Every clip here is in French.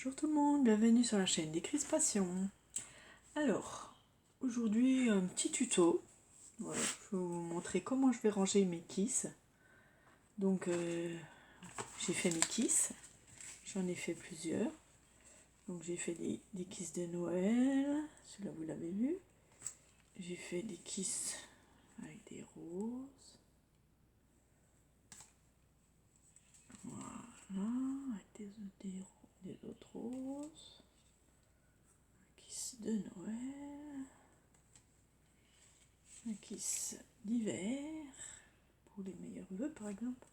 Bonjour tout le monde, bienvenue sur la chaîne des Crispations. Alors, aujourd'hui un petit tuto. Voilà, je vais vous montrer comment je vais ranger mes kisses. Donc j'ai fait mes kisses, j'en ai fait plusieurs. Donc j'ai fait des kisses de Noël, celui-là vous l'avez vu. J'ai fait des kisses avec des roses. Voilà, avec des autres roses. Kiss de Noël. Un kiss d'hiver. Pour les meilleurs vœux par exemple.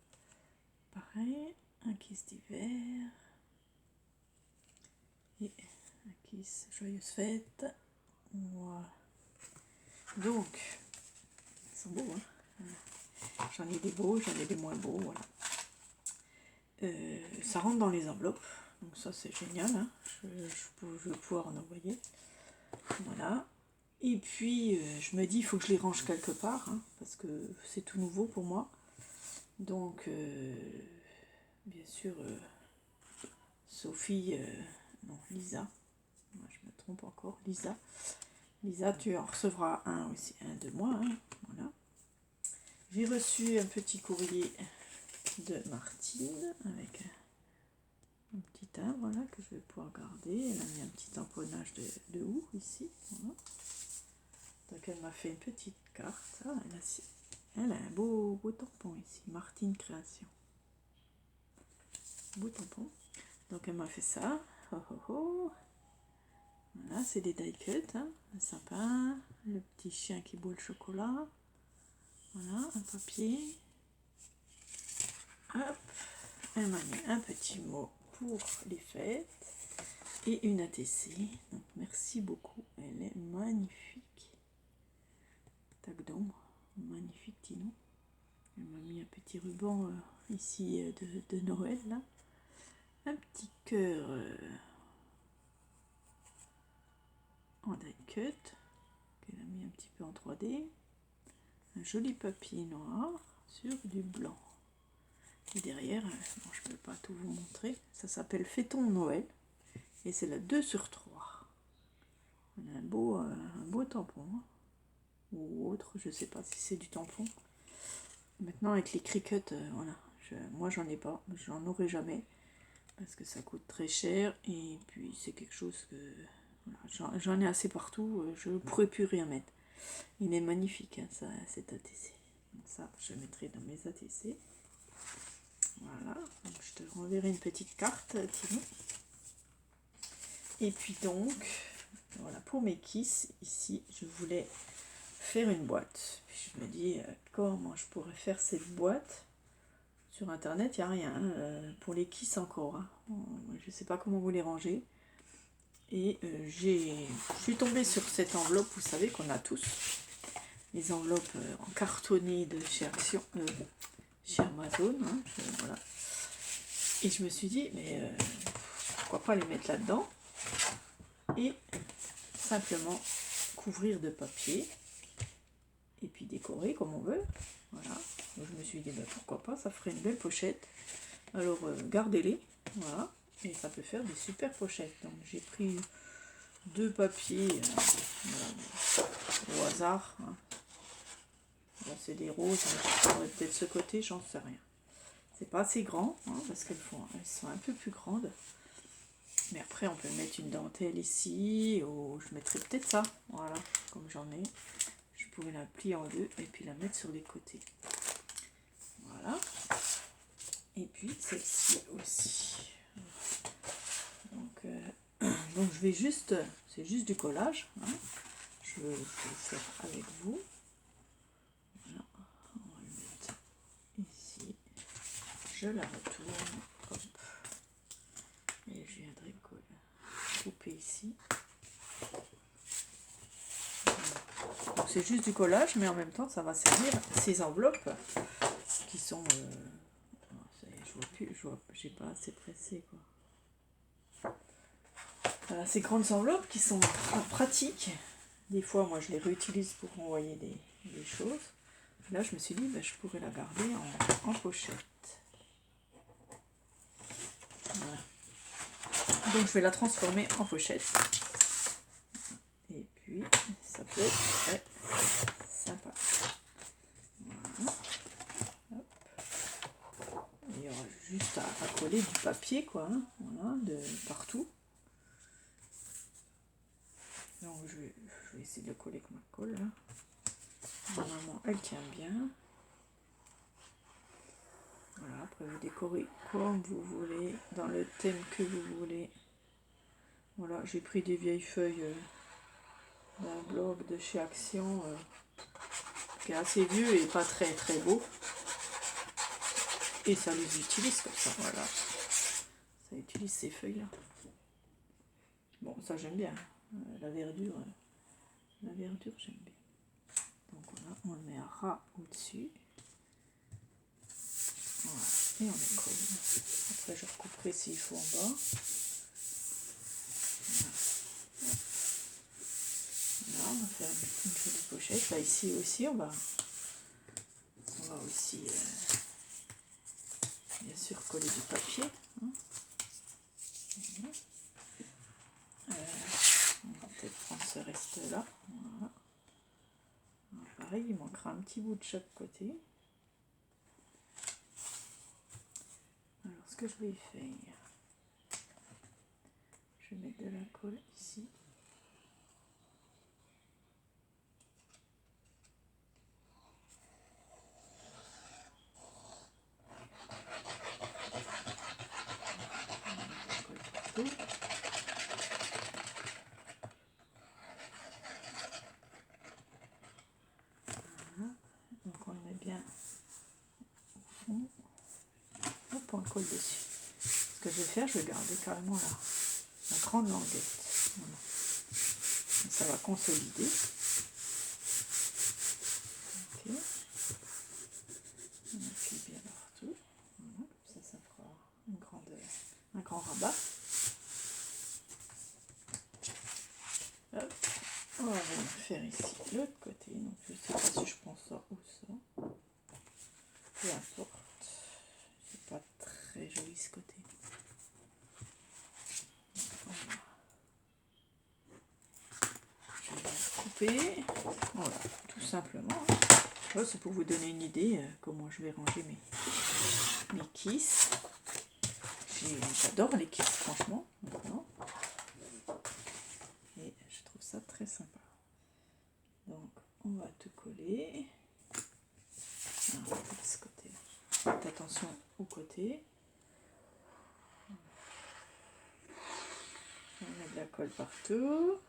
Pareil, un kiss d'hiver. Et un kiss joyeuse fête. Voilà. Donc, ils sont beaux, hein. J'en ai des beaux, j'en ai des moins beaux, voilà. Ça rentre dans les enveloppes, donc ça c'est génial, hein. Je vais pouvoir en envoyer. Voilà. Et puis je me dis il faut que je les range quelque part, hein, parce que c'est tout nouveau pour moi. Donc bien sûr Sophie, non Lisa, moi je me trompe encore, Lisa tu en recevras un aussi, un de moi, hein, voilà. J'ai reçu un petit courrier de Martine avec un petit timbre là que je vais pouvoir garder. Elle a mis un petit tamponnage de houx ici, voilà. Donc elle m'a fait une petite carte. Ah, elle a un beau tampon ici, Martine Création. Beau tampon. Donc elle m'a fait ça. Oh, oh, oh. Voilà, c'est des die cut, hein. Sympa. Le petit chien qui boit le chocolat. Voilà, un papier. Hop. Elle m'a mis un petit mot pour les fêtes. Et une ATC. Donc merci beaucoup. Elle est magnifique. Tac d'ombre. Magnifique Tino. Elle m'a mis un petit ruban ici de Noël là. Un petit cœur en die cut qu'elle a mis un petit peu en 3D. Un joli papier noir sur du blanc. Et derrière, bon, je ne peux pas tout vous montrer, ça s'appelle Fêtons Noël et c'est la 2/3. On a un beau tampon, hein. Ou autre, je sais pas si c'est du tampon. Maintenant avec les cricut, voilà, moi j'en ai pas, j'en aurai jamais parce que ça coûte très cher et puis c'est quelque chose que voilà, j'en ai assez partout, je ne pourrais plus rien mettre. Il est magnifique, hein, ça, cet ATC. Donc ça, je mettrai dans mes ATC. Voilà, donc je te renverrai une petite carte, Tino. Et puis donc, voilà, pour mes kisses, ici, je voulais faire une boîte. Puis je me dis, comment je pourrais faire cette boîte? Sur internet, il n'y a rien pour les kisses encore, hein. Je ne sais pas comment vous les ranger. Et je suis tombée sur cette enveloppe, vous savez qu'on a tous. Les enveloppes en cartonné de chez Amazon, hein, voilà. Et je me suis dit, mais pourquoi pas les mettre là-dedans et simplement couvrir de papier et puis décorer comme on veut. Voilà. Donc je me suis dit, bah, pourquoi pas, ça ferait une belle pochette. Alors gardez-les, voilà, et ça peut faire des super pochettes. Donc j'ai pris 2 papiers au hasard, hein. Là c'est des roses, mais je peut-être ce côté, j'en sais rien. C'est pas assez grand, hein, parce elles sont un peu plus grandes. Mais après on peut mettre une dentelle ici, ou je mettrai peut-être ça, voilà, comme j'en ai. Je pourrais la plier en deux et puis la mettre sur les côtés. Voilà. Et puis celle-ci aussi. Donc je vais juste, c'est juste du collage, hein. Je vais le faire avec vous. Voilà, on va le mettre ici. Je la retourne, hop. Et je viendrai couper ici. Donc c'est juste du collage, mais en même temps ça va servir ces enveloppes qui sont, je vois plus, j'ai pas assez pressé quoi. Voilà, ces grandes enveloppes qui sont pratiques. Des fois, moi, je les réutilise pour envoyer des choses. Là, je me suis dit, ben, je pourrais la garder en pochette. Voilà. Donc je vais la transformer en pochette. Et puis ça peut être très sympa. Voilà. Hop. Il y aura juste à coller du papier, quoi, hein. Voilà, de partout. Donc je vais essayer de le coller comme ma colle là. Normalement elle tient bien. Voilà, après vous décorez comme vous voulez, dans le thème que vous voulez. Voilà, j'ai pris des vieilles feuilles d'un blog de chez Action qui est assez vieux et pas très très beau. Et ça les utilise comme ça, voilà. Ça utilise ces feuilles là. Bon, ça j'aime bien. La verdure j'aime bien. Donc voilà, on le met à ras au-dessus. Voilà, et on le colle. Après je recouperai s'il faut en bas. Voilà, on va faire une jolie pochette. Là ici aussi on va aussi bien sûr coller du papier. Hein. On va peut-être prendre ce reste là. Voilà. Alors, pareil, il manquera un petit bout de chaque côté. Alors ce que je vais faire, je vais mettre de la colle ici. Voilà. Donc on le met bien au fond. Hop, on le colle dessus. Ce que je vais faire, je vais garder carrément la grande languette. Voilà. Ça va consolider. Ok. On appuie bien partout. Voilà. Ça fera un grand rabat. Hop. On va venir faire ici l'autre côté. Donc je ne sais pas si je prends ça ou ça. Peu importe. C'est pas très joli ce côté. Je vais couper. Voilà, tout simplement. C'est pour vous donner une idée comment je vais ranger mes kisses. J'adore les kisses, franchement. Maintenant. Et je trouve ça très sympa. Donc, on va tout coller. On va de ce côté. Faites attention au côté. On met de la colle partout.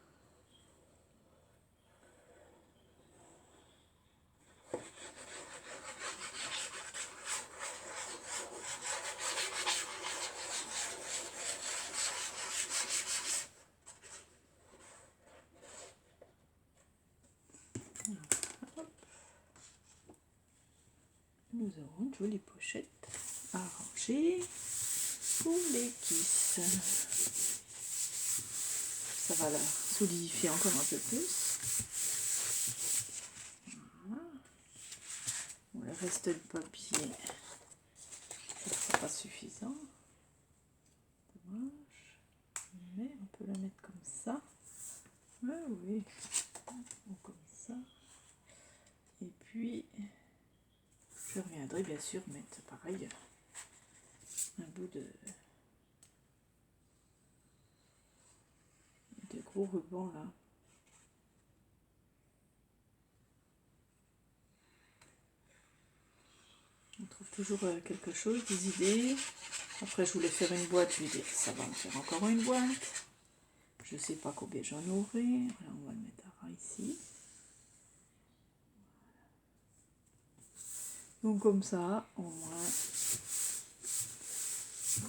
Nous aurons une jolie pochette à ranger pour les kisses. Ça va la solidifier encore un peu plus. Voilà. Bon, le reste du papier, ça ne sera pas suffisant. Dommage. Mais on peut la mettre comme ça. Ah oui, ou comme ça. Et puis, je reviendrai bien sûr mettre pareil un bout de gros ruban là. On trouve toujours quelque chose, des idées. Après je voulais faire une boîte, je vais dire ça va me faire encore une boîte. Je sais pas combien j'en aurai. Voilà, on va le mettre à ras ici. Donc comme ça, au moins, ça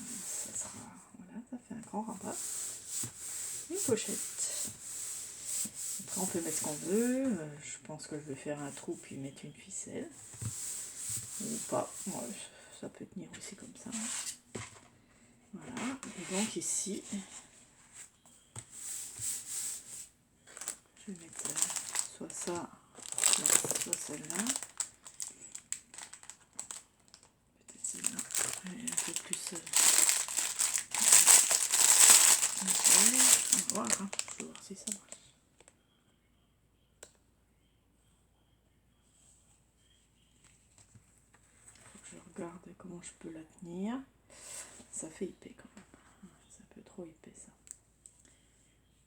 sera, voilà, ça fait un grand rabat. Une pochette. Après on peut mettre ce qu'on veut. Je pense que je vais faire un trou puis mettre une ficelle. Ou pas. Ouais, ça peut tenir aussi comme ça. Voilà. Et donc ici, je vais mettre soit ça, soit celle-là. Peut-être celle-là. Elle est un peu plus On va voir, hein. Je vais voir si ça marche. Faut que je regarde comment je peux la tenir. Ça fait épais quand même. C'est un peu trop épais ça.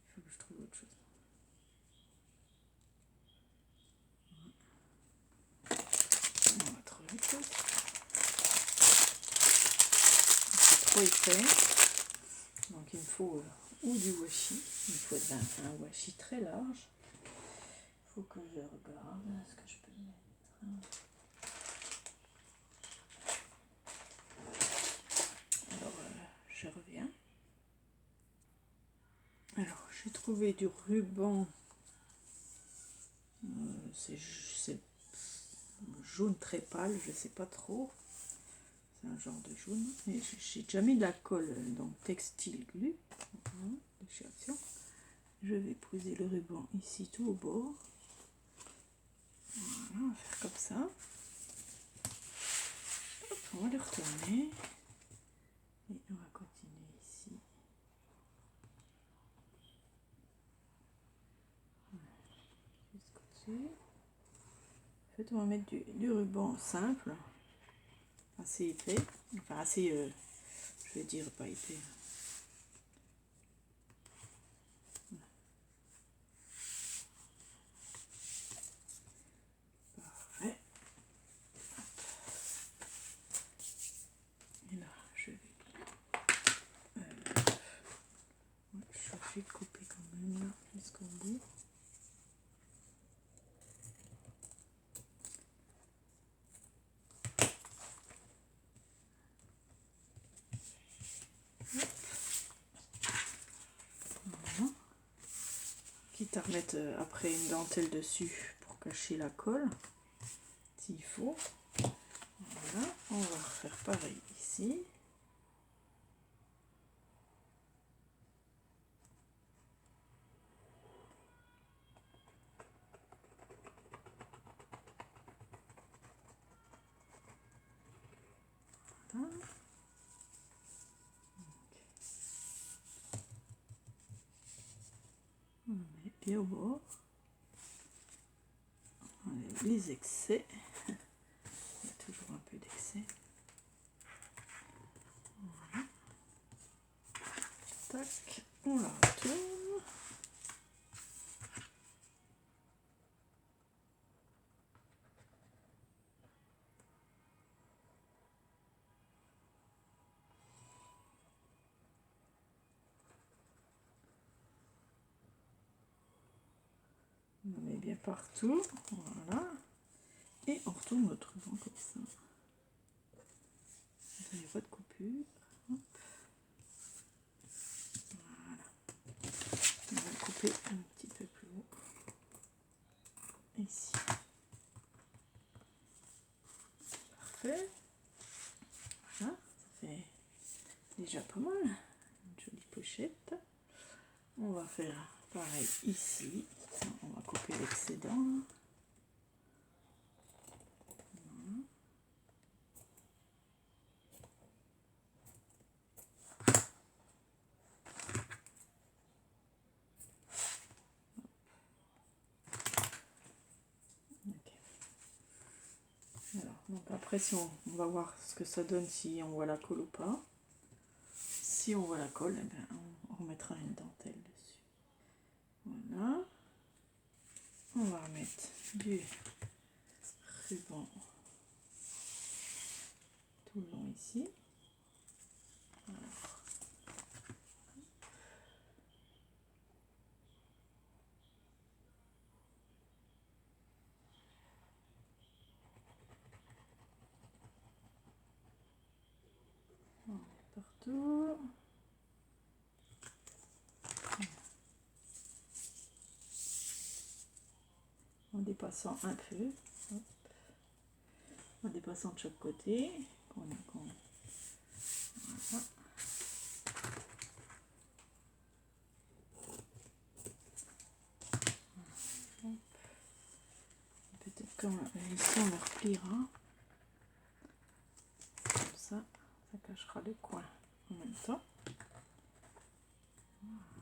Il faut que je trouve autre chose. On va trouver autre chose. C'est trop épais. Donc il me faut ou du washi. Il me faut un washi très large. Il faut que je regarde ce que je peux mettre. Alors je reviens. Alors j'ai trouvé du ruban. C'est jaune très pâle, je sais pas trop. C'est un genre de jaune. Et j'ai déjà mis de la colle, donc textile glue. Déchiration. Je vais poser le ruban ici tout au bord. Voilà, on va faire comme ça. Hop, on va le retourner. Et on va continuer ici. Jusqu'au-dessus. En fait, on va mettre du ruban simple. Assez épais. Enfin, assez, je vais dire pas épais. Parfait. Et là, je vais couper quand même là, jusqu'au bout. Voilà. Quitte à remettre après une dentelle dessus pour cacher la colle, s'il faut. Voilà, on va refaire pareil ici. Voilà. On met bien au bord. On enlève les excès. Il y a toujours un peu d'excès. Voilà. Tac, on la retourne. On met bien partout. Voilà. Et on retourne notre ruban comme ça. Il n'y a pas de coupure. Hop. Voilà. On va le couper un petit peu plus haut. Ici. Parfait. Voilà. Ça fait déjà pas mal. Une jolie pochette. On va faire pareil ici. On va couper l'excédent. Alors, donc après, si on va voir ce que ça donne, si on voit la colle ou pas. Si on voit la colle, eh bien, on remettra une dentelle dessus. Voilà. On va remettre du ruban tout le long ici. Alors, on met partout. En dépassant un peu. Hop. En dépassant de chaque côté. Voilà. Peut-être qu'ici on le repliera. Comme ça, ça cachera le coin en même temps.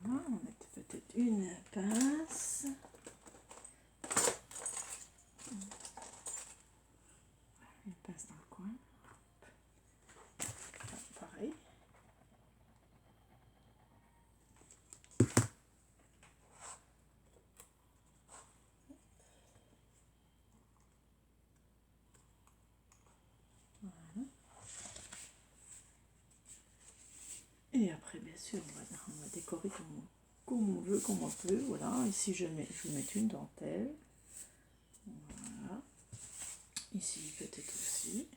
Voilà, on met peut-être une pince. Une pince dans le coin. Là, pareil. Voilà. Et après, bien sûr, on va décorer comme on veut, comme on peut. Voilà, ici je vais mettre une dentelle. Voilà. Ici peut-être aussi.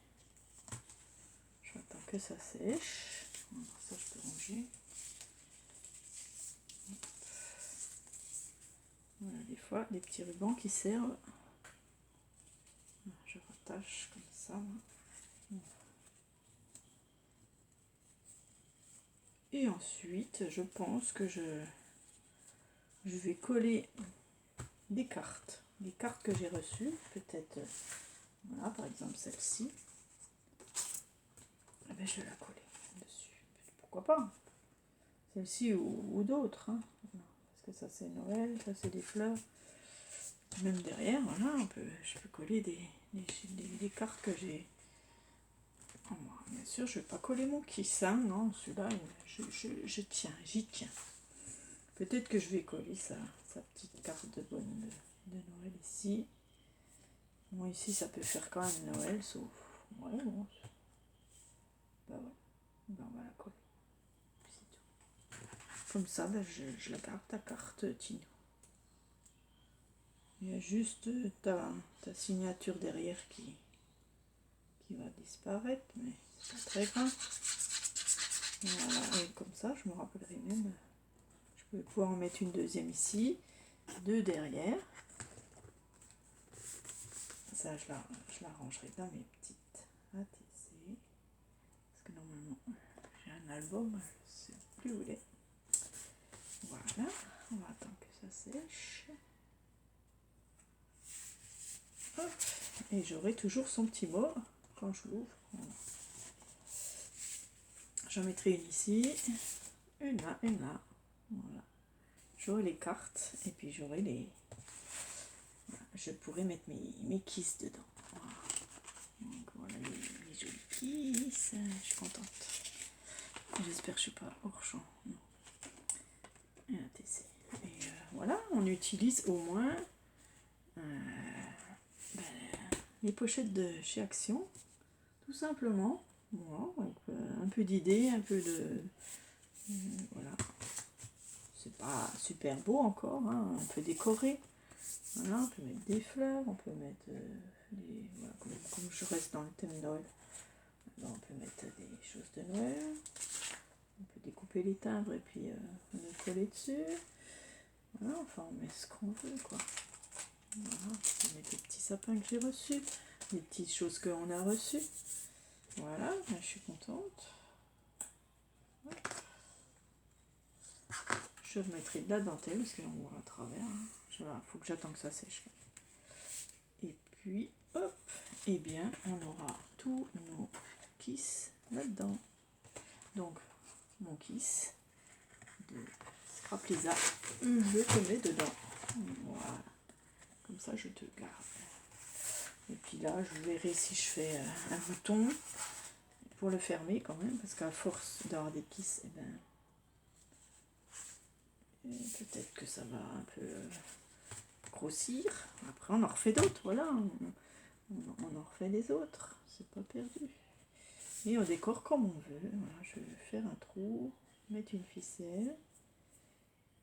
J'attends que ça sèche. Alors ça je peux ranger. Voilà, des fois des petits rubans qui servent. Je rattache comme ça. Et ensuite, je pense que je vais coller des cartes. Les cartes que j'ai reçues, peut-être, voilà, par exemple celle-ci. Eh ben, je vais la coller dessus. Pourquoi pas? Celle-ci ou d'autres. Hein. Parce que ça c'est Noël, ça c'est des fleurs. Même derrière, voilà, je peux coller des cartes que j'ai. Oh, bien sûr, je ne vais pas coller mon kiss, hein, non, celui-là, je tiens, j'y tiens. Peut-être que je vais coller sa petite carte de Noël ici. Bon, ici, ça peut faire quand même Noël, sauf... Ouais, bon. Bah ouais. Ben, on va la coller. C'est tout. Comme ça, ben, je la garde, ta carte Tino. Il y a juste ta signature derrière qui va disparaître, mais c'est pas très grave. Voilà, et comme ça, je me rappellerai même... Je vais pouvoir en mettre une deuxième ici, deux derrière. Ça, je la rangerai dans mes petites ATC. Parce que normalement, j'ai un album, je ne sais plus où il est. Voilà, on va attendre que ça sèche. Hop. Et j'aurai toujours son petit mot quand je l'ouvre. Voilà. J'en mettrai une ici, une là, une là. Voilà. J'aurai les cartes et puis j'aurai les... Voilà. Je pourrai mettre mes kisses dedans. Voilà. Donc voilà les jolis kisses. Je suis contente. J'espère que je ne suis pas hors champ. Non. Et voilà, on utilise au moins les pochettes de chez Action, tout simplement. Voilà, avec un peu d'idées, un peu de... voilà. C'est pas super beau encore, hein, on peut décorer. Voilà, on peut mettre des fleurs, on peut mettre voilà, comme je reste dans le thème Noël, alors on peut mettre des choses de Noël. On peut découper les timbres et puis on les coller dessus. Voilà, enfin on met ce qu'on veut quoi. Voilà, on peut mettre les petits sapins que j'ai reçus, les petites choses qu'on a reçues. Voilà, je suis contente. Je mettrai de la dentelle parce qu'on voit à travers. Il faut que j'attende que ça sèche. Et puis, hop, et bien, on aura tous nos kisses là-dedans. Donc, mon kiss de Scrap Lisa, je te mets dedans. Voilà. Comme ça, je te garde. Et puis là, je verrai si je fais un bouton pour le fermer quand même, parce qu'à force d'avoir des kisses, peut-être que ça va un peu grossir. Après, on en refait d'autres, voilà. On en refait des autres. C'est pas perdu. Et on décore comme on veut. Voilà, je vais faire un trou, mettre une ficelle.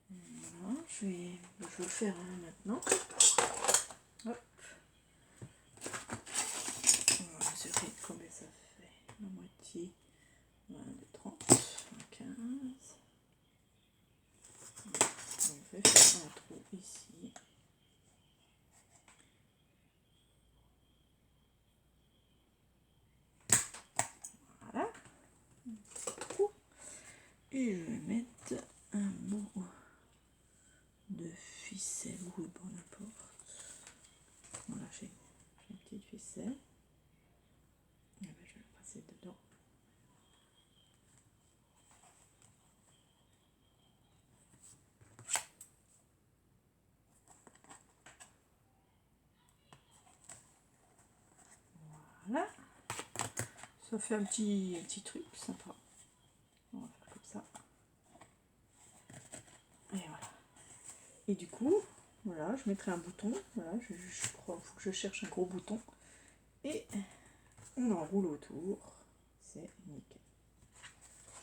Voilà, je vais le faire maintenant. Hop. On va mesurer combien ça fait. La moitié. 1, 2, 30, 15. On va faire un trou ici. Voilà. Et je vais mettre un bout de ficelle ou ruban, n'importe. Voilà, j'ai une petite ficelle. Et ben, je vais le passer dedans. Ça fait un petit truc sympa. On va faire comme ça. Et voilà. Et du coup, voilà, je mettrai un bouton. Voilà, je crois qu'il faut que je cherche un gros bouton. Et on enroule autour. C'est nickel.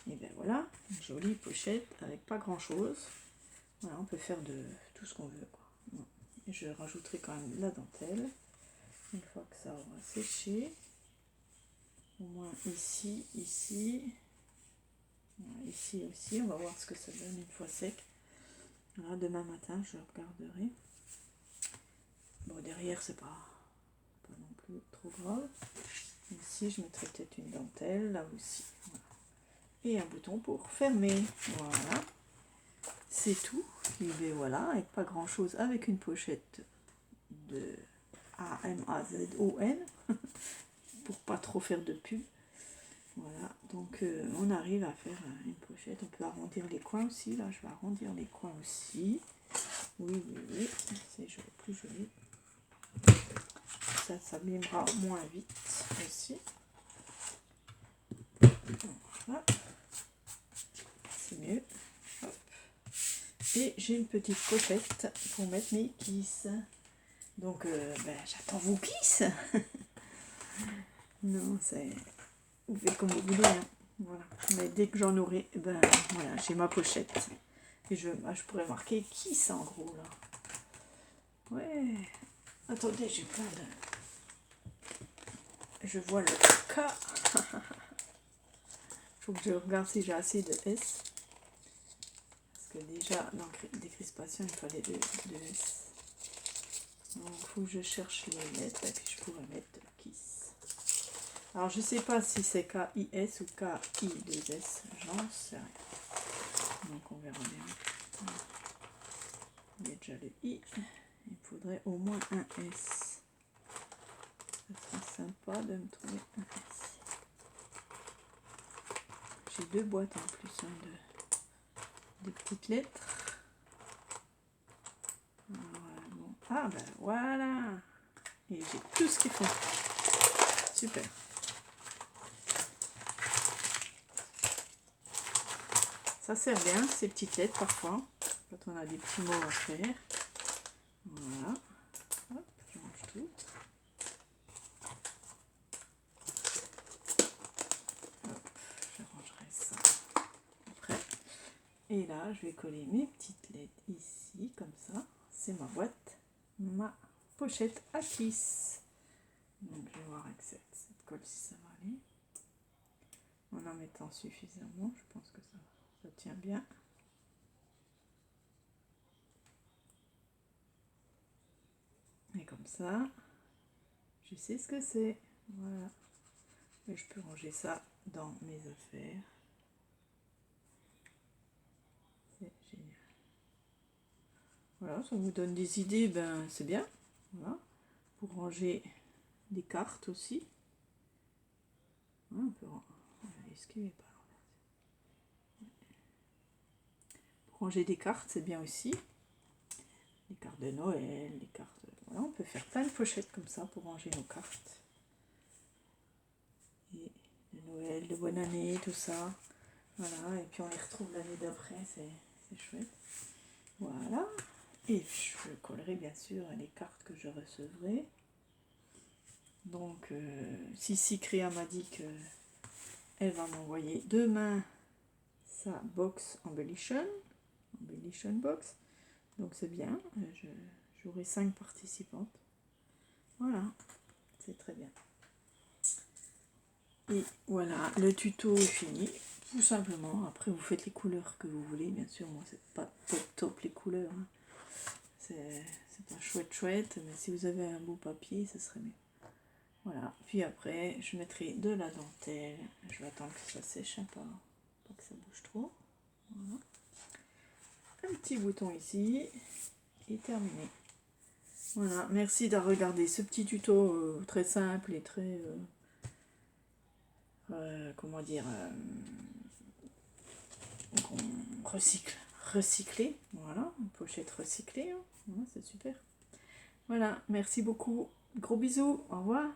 Et bien voilà, une jolie pochette avec pas grand chose. Voilà, on peut faire de tout ce qu'on veut, quoi. Et je rajouterai quand même la dentelle. Une fois que ça aura séché. Au moins ici, ici. Voilà, ici aussi, on va voir ce que ça donne une fois sec. Voilà, demain matin, je regarderai. Bon, derrière, c'est pas non plus trop grave. Ici, je mettrai peut-être une dentelle, là aussi. Voilà. Et un bouton pour fermer. Voilà. C'est tout. Et bien voilà, avec pas grand chose, avec une pochette de Amazon pour pas trop faire de pub. Voilà, donc on arrive à faire une pochette. On peut arrondir les coins aussi. Là, je vais arrondir les coins aussi. Oui, c'est joli, plus joli. Ça s'abîmera moins vite aussi. Voilà, c'est mieux. Hop. Et j'ai une petite pochette pour mettre mes kisses. Donc, j'attends vos kisses. Non, c'est... Vous faites comme vous voulez, hein. Voilà. Mais dès que j'en aurai, voilà, j'ai ma pochette. Et je pourrais marquer kiss en gros, là. Ouais. Attendez, j'ai plein de... Je vois le K. Faut que je regarde si j'ai assez de S. Parce que déjà, dans décrispation, il fallait de S. Donc, il faut que je cherche les lettres et puis je pourrais mettre kiss. Alors, je sais pas si c'est K-I-S ou K-I-2-S. J'en sais rien. Donc, on verra bien. Il y a déjà le I. Il faudrait au moins un S. Ça serait sympa de me trouver un S. J'ai deux boîtes en plus de petites lettres. Voilà, bon. Ah ben voilà. Et j'ai tout ce qu'il faut. Super. Ça sert bien ces petites lettres parfois. Quand on a des petits mots à faire. Voilà. Hop, je range tout. Hop, je rangerai ça après. Et là, je vais coller mes petites lettres ici, comme ça. C'est ma boîte, ma pochette à kiss. Donc, je vais voir avec cette colle si ça va aller. En mettant suffisamment, je pense que ça tient bien. Et comme ça, je sais ce que c'est. Voilà. Et je peux ranger ça dans mes affaires. C'est génial. Voilà, ça vous donne des idées, ben c'est bien. Voilà. Pour ranger des cartes aussi. On peut esquiver pas. Pour ranger des cartes, c'est bien aussi. Les cartes de Noël, les cartes... Voilà, on peut faire plein de pochettes comme ça pour ranger nos cartes. Et de Noël, de bonne année, tout ça. Voilà, et puis on les retrouve l'année d'après, c'est chouette. Voilà. Et je collerai bien sûr les cartes que je recevrai. Donc, Sissi Créa m'a dit qu'elle va m'envoyer demain sa box Embellition box. Donc c'est bien, j'aurai 5 participantes. Voilà, c'est très bien. Et voilà, le tuto est fini. Tout simplement, après vous faites les couleurs que vous voulez. Bien sûr, moi c'est pas top les couleurs. Hein. C'est pas chouette, mais si vous avez un beau papier, ce serait mieux. Voilà, puis après je mettrai de la dentelle. Je vais attendre que ça sèche un peu, pas que ça bouge trop. Voilà. Un petit bouton ici et terminé. Voilà, merci d'avoir regardé ce petit tuto très simple et très comment dire recyclé. Voilà, une pochette recyclée. Hein. Voilà, c'est super. Voilà, merci beaucoup. Gros bisous. Au revoir.